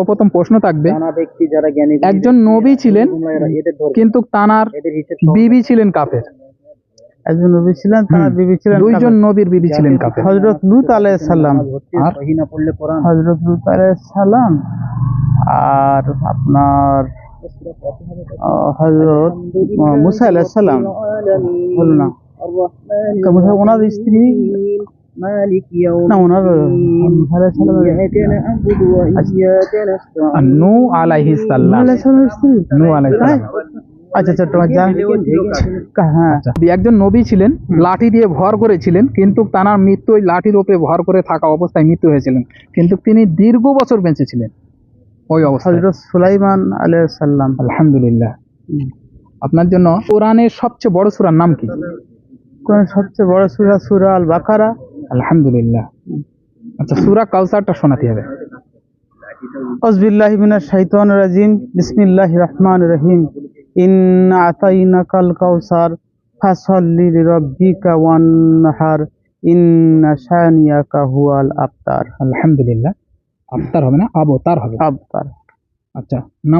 প্রথম প্রশ্ন থাকবে, জানা ব্যক্তি যারা জ্ঞানী গুণী একজন ব্যক্তি, নবী ছিলেন এদের ধর্ম, কিন্তু তানার এদের হিসেব সহজ। বিবি ছিলেন কাফের। একজন নবী ছিলেন, তার বিবি ছিলেন দুইজন নবীর বিবি ছিলেন কাফের। হযরত লূত আলাইহিস সালাম, আর সহি না পড়লে কোরআন হযরত লূত আলাইহিস সালাম, আর আপনার হযরত মুসা আলাইহিস সালাম হলো না, ওনার স্ত্রী মালিক না, ওনার মুসা আলাইহিস সালামের ইয়াকা না'বুদু ওয়া ইয়াকা নাস্তাঈন। নূহ আলাইহিস সালাম, স্ত্রী। নূহ আলাইহিস সালাম। আচ্ছা আচ্ছা, তোমার জান, হ্যাঁ আচ্ছা, একজন নবী ছিলেন, লাঠি দিয়ে ভর করেছিলেন, কিন্তু তার মৃত্যু ওই লাঠির উপরে ভর করে থাকা অবস্থায় মৃত্যু হয়েছিলেন, কিন্তু তিনি দীর্ঘ বছর বেঁচে ছিলেন ওই অবস্থায়। হযরত সুলাইমান আলাইহিস সালাম। আলহামদুলিল্লাহ। আপনার জন্য কোরআনের সবচেয়ে বড় সূরার নাম কি? কোরআনের সবচেয়ে বড় সূরা সূরা আল বাকারা। আলহামদুলিল্লাহ। আচ্ছা, সূরা কাউসারটা শোনাতে হবে। আউযুবিল্লাহি মিনাশ শাইতানির রাজিম, বিসমিল্লাহির রহমানির রহিম। ইন্না আতাইনাকাল কাউসার ফাসাল্লি লিরাব্বিকা ওয়ানহার ইন্না শানিয়াকা হুয়াল আবতার। আলহামদুলিল্লাহ। আবতার হবে না, আবতার হবে। আবতার। আচ্ছা, নামাজ